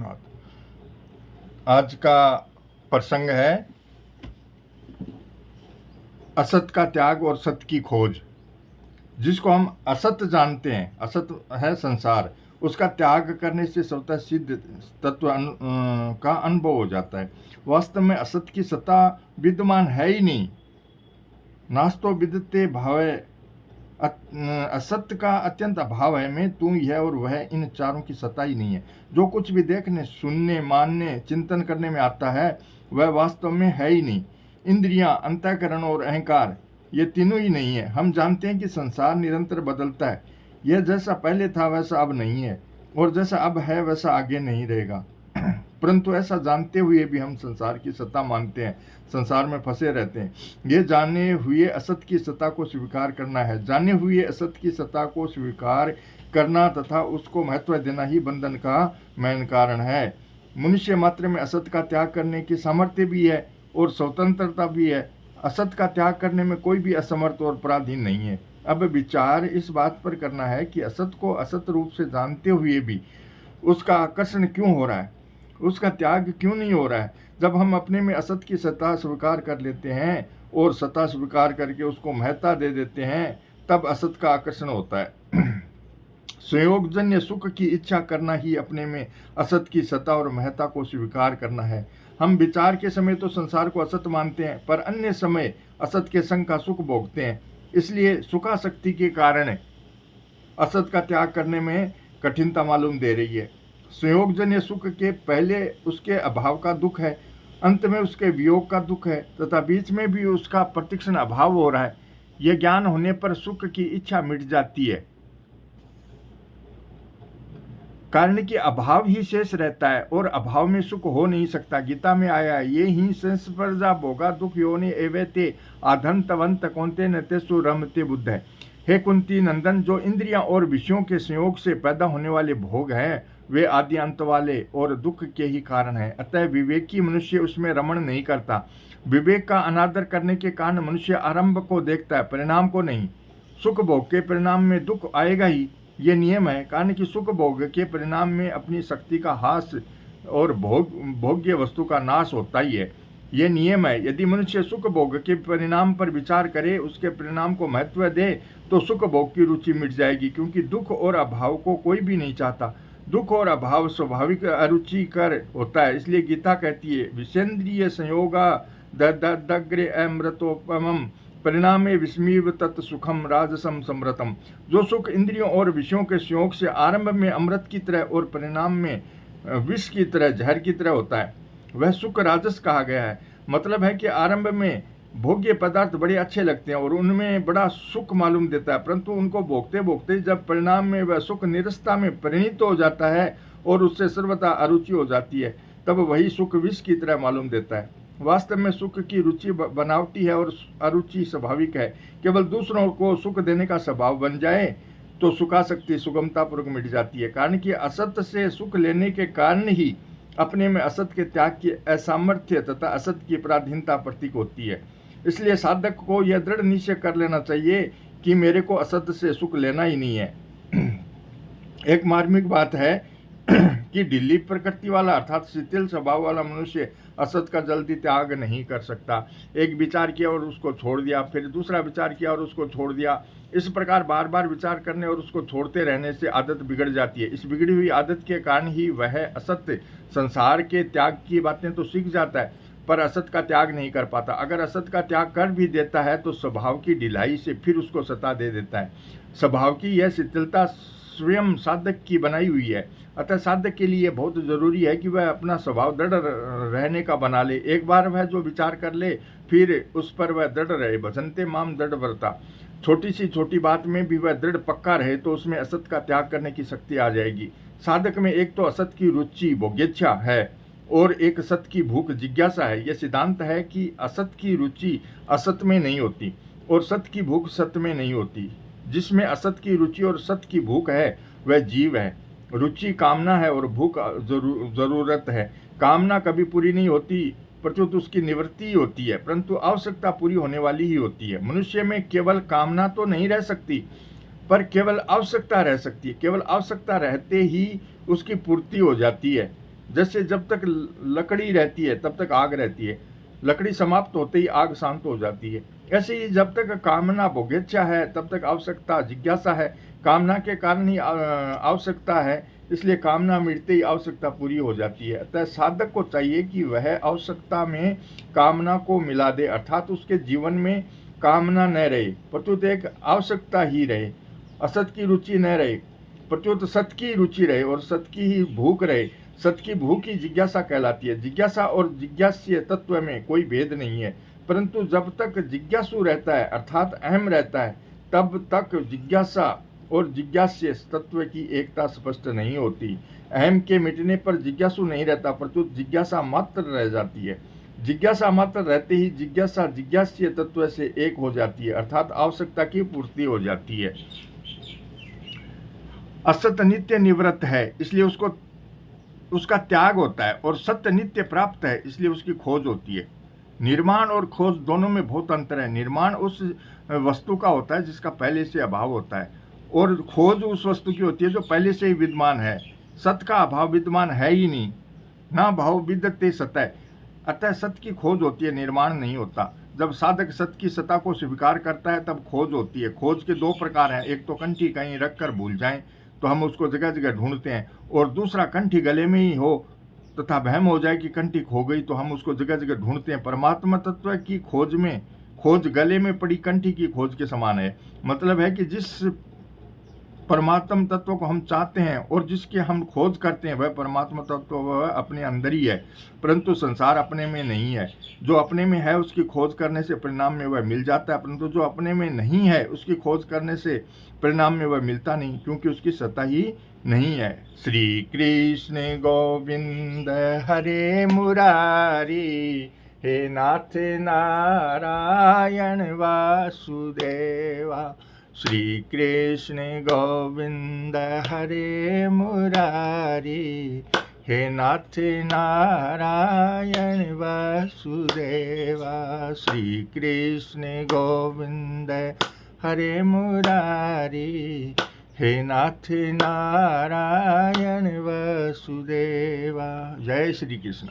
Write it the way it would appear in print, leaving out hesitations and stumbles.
धन्यवाद। आज का प्रसंग है असत का त्याग और सत्य की खोज। जिसको हम असत जानते हैं, असत है संसार, उसका त्याग करने से स्वतः सिद्ध तत्व का अनुभव हो जाता है। वास्तव में असत की सत्ता विद्यमान है ही नहीं। नास्तो विद्यते भावे, असत्य का अत्यंत अभाव है। मैं, तू, यह और वह, इन चारों की सत्ता ही नहीं है। जो कुछ भी देखने, सुनने, मानने, चिंतन करने में आता है वह वास्तव में है ही नहीं। इंद्रियां, अंतःकरण और अहंकार, ये तीनों ही नहीं है। हम जानते हैं कि संसार निरंतर बदलता है। यह जैसा पहले था वैसा अब नहीं है, और जैसा अब है वैसा आगे नहीं रहेगा। परंतु ऐसा जानते हुए भी हम संसार की सत्ता मानते हैं, संसार में फंसे रहते हैं। ये जाने हुए असत की सत्ता को स्वीकार करना है। जाने हुए असत की सत्ता को स्वीकार करना तथा उसको महत्व देना ही बंधन का मेन कारण है। मनुष्य मात्र में असत का त्याग करने की सामर्थ्य भी है और स्वतंत्रता भी है। असत का त्याग करने में कोई भी असमर्थ और पराधीन नहीं है। अब विचार इस बात पर करना है कि असत को असत रूप से जानते हुए भी उसका आकर्षण क्यों हो रहा है, उसका त्याग क्यों नहीं हो रहा है। जब हम अपने में असत की सत्ता स्वीकार कर लेते हैं और सत्ता स्वीकार करके उसको महत्ता दे देते हैं, तब असत का आकर्षण होता है। संयोगजन्य सुख की इच्छा करना ही अपने में असत की सत्ता और महत्ता को स्वीकार करना है। हम विचार के समय तो संसार को असत मानते हैं, पर अन्य समय असत के संग का सुख भोगते हैं। इसलिए सुखासक्ति के कारण असत का त्याग करने में कठिनता मालूम दे रही है। संयोगजन्य सुख के पहले उसके अभाव का दुख है, अंत में उसके वियोग का दुख है, तथा बीच में भी उसका प्रतिक्षण अभाव हो रहा है। यह ज्ञान होने पर सुख की इच्छा मिट जाती है, कारण कि अभाव ही शेष रहता है और अभाव में सुख हो नहीं सकता। गीता में आया है, ये ही संस्पर्धा भोगा दुख योनि एवेते आधंतवंत कौंते नतेसु रमते बुद्ध है। हे कुंती नंदन, जो इंद्रियां और विषयों के संयोग से पैदा होने वाले भोग हैं वे आदि अंत वाले और दुख के ही कारण है। अतः विवेकी मनुष्य उसमें रमण नहीं करता। विवेक का अनादर करने के कारण मनुष्य आरंभ को देखता है, परिणाम को नहीं। सुख भोग के परिणाम में दुख आएगा ही, ये नियम है। कारण कि सुख भोग के परिणाम में अपनी शक्ति का ह्रास और भोग्य वस्तु का नाश होता ही है। ये नियम है। यदि मनुष्य सुख भोग के परिणाम पर विचार करे, उसके परिणाम को महत्व दे, तो सुख भोग की रुचि मिट जाएगी, क्योंकि दुख और अभाव को कोई भी नहीं चाहता। दुख और अभाव स्वाभाविक अरुचिकर होता है। इसलिए गीता कहती है, विषेन्द्रिय संयोगा दग्रे अमृतोपमम परिणामे विस्मीव तत् सुखम राजसम समृतम। जो सुख इंद्रियों और विषयों के संयोग से आरंभ में अमृत की तरह और परिणाम में विष की तरह, जहर की तरह होता है, वह सुख राजस कहा गया है। मतलब है कि आरंभ में भोग्य पदार्थ बड़े अच्छे लगते हैं और उनमें बड़ा सुख मालूम देता है, परंतु उनको भोगते भोगते जब परिणाम में वह सुख निरस्ता में परिणित हो जाता है और उससे सर्वथा अरुचि हो जाती है, तब वही सुख विष की तरह मालूम देता है। वास्तव में सुख की रुचि बनावटी है और अरुचि स्वाभाविक है। केवल दूसरों को सुख देने का स्वभाव बन जाए तो सुखासक्ति सुगमतापूर्वक मिट जाती है। कारण कि असत से सुख लेने के कारण ही अपने में असत के त्याग की असामर्थ्य तथा असत की पराधीनता प्रतीक होती है। इसलिए साधक को यह दृढ़ निश्चय कर लेना चाहिए कि मेरे को असत से सुख लेना ही नहीं है। एक मार्मिक बात है कि ढीली प्रकृति वाला अर्थात शिथिल स्वभाव वाला मनुष्य असत का जल्दी त्याग नहीं कर सकता। एक विचार किया और उसको छोड़ दिया, फिर दूसरा विचार किया और उसको छोड़ दिया। इस प्रकार बार बार विचार करने और उसको छोड़ते रहने से आदत बिगड़ जाती है। इस बिगड़ी हुई आदत के कारण ही वह असत्य संसार के त्याग की बातें तो सीख जाता है, पर असत का त्याग नहीं कर पाता। अगर असत का त्याग कर भी देता है तो स्वभाव की ढिलाई से फिर उसको सता दे देता है। स्वभाव की यह शिथिलता स्वयं साधक की बनाई हुई है। अतः साधक के लिए बहुत जरूरी है कि वह अपना स्वभाव दृढ़ रहने का बना ले। एक बार वह जो विचार कर ले फिर उस पर वह दृढ़ रहे। भजनते माम दृढ़ व्रता। छोटी सी छोटी बात में भी वह दृढ़ पक्का रहे तो उसमें असत का त्याग करने की शक्ति आ जाएगी। साधक में एक तो असत की रुचि भोग्येच्छा है और एक सत की भूख जिज्ञासा है। यह सिद्धांत है कि असत की रुचि असत में नहीं होती और सत की भूख सत में नहीं होती। जिसमें असत की रुचि और सत की भूख है वह जीव है। रुचि कामना है और भूख जरूरत है। कामना कभी पूरी नहीं होती, प्रत्युत उसकी निवृत्ति होती है, परंतु आवश्यकता पूरी होने वाली ही होती है। मनुष्य में केवल कामना तो नहीं रह सकती, पर केवल आवश्यकता रह सकती है। केवल आवश्यकता रहते ही उसकी पूर्ति हो जाती है। जैसे जब तक लकड़ी रहती है तब तक आग रहती है, लकड़ी समाप्त होते ही आग शांत हो जाती है। ऐसे ही जब तक कामना भोगेच्छा है तब तक आवश्यकता जिज्ञासा है। कामना के कारण ही आवश्यकता है, इसलिए कामना मिटते ही आवश्यकता पूरी हो जाती है। अतः साधक को चाहिए कि वह आवश्यकता में कामना को मिला दे, अर्थात उसके जीवन में कामना न रहे, प्रत्युत एक आवश्यकता ही रहे। असत की रुचि न रहे, प्रत्युत सत की रुचि रहे और सत की ही भूख रहे। सत की भूख ही जिज्ञासा कहलाती है। जिज्ञासा और जिज्ञास्य तत्व में कोई भेद नहीं है, परंतु जब तक जिज्ञासु रहता है अर्थात अहम रहता है, तब तक जिज्ञासा और जिज्ञास्य तत्व की एकता स्पष्ट नहीं होती। अहम के मिटने पर जिज्ञासु नहीं रहता, परंतु जिज्ञासा मात्र रह जाती है। जिज्ञासा मात्र रहते ही जिज्ञासा जिज्ञास्य तत्व से एक हो जाती है, अर्थात आवश्यकता की पूर्ति हो जाती है। असत नित्य निवृत्त है, इसलिए उसका त्याग होता है, और सत्य नित्य प्राप्त है, इसलिए उसकी खोज होती है। निर्माण और खोज दोनों में बहुत अंतर है। निर्माण उस वस्तु का होता है जिसका पहले से अभाव होता है, और खोज उस वस्तु की होती है जो पहले से ही विद्यमान है। सत का अभाव विद्यमान है ही नहीं, ना भाव विद्यते सतः। अतः सत्य की खोज होती है, निर्माण नहीं होता। जब साधक सत्य की सत्ता को स्वीकार करता है तब खोज होती है। खोज के दो प्रकार हैं, एक तो कंठी कहीं रख कर भूल जाएं तो हम उसको जगह जगह ढूंढते हैं, और दूसरा कंठी गले में ही हो तथा वहम हो जाए कि कंठी खो गई तो हम उसको जगह जगह ढूंढते हैं। परमात्मा तत्व की खोज गले में पड़ी कंठी की खोज के समान है। मतलब है कि जिस परमात्म तत्व को हम चाहते हैं और जिसके हम खोज करते हैं वह परमात्मा तत्व वह अपने अंदर ही है, परंतु संसार अपने में नहीं है। जो अपने में है उसकी खोज करने से परिणाम में वह मिल जाता है, परंतु जो अपने में नहीं है उसकी खोज करने से परिणाम में वह मिलता नहीं, क्योंकि उसकी सत्ता ही नहीं है। श्री कृष्ण गोविंद हरे मुरारी, हे नाथ नारायण वासुदेवा। श्री कृष्ण गोविंद हरे मुरारी, हे नाथ नारायण वासुदेवा। श्री कृष्ण गोविंद हरे मुरारी, हे नाथ नारायण वासुदेवा। जय श्री कृष्ण।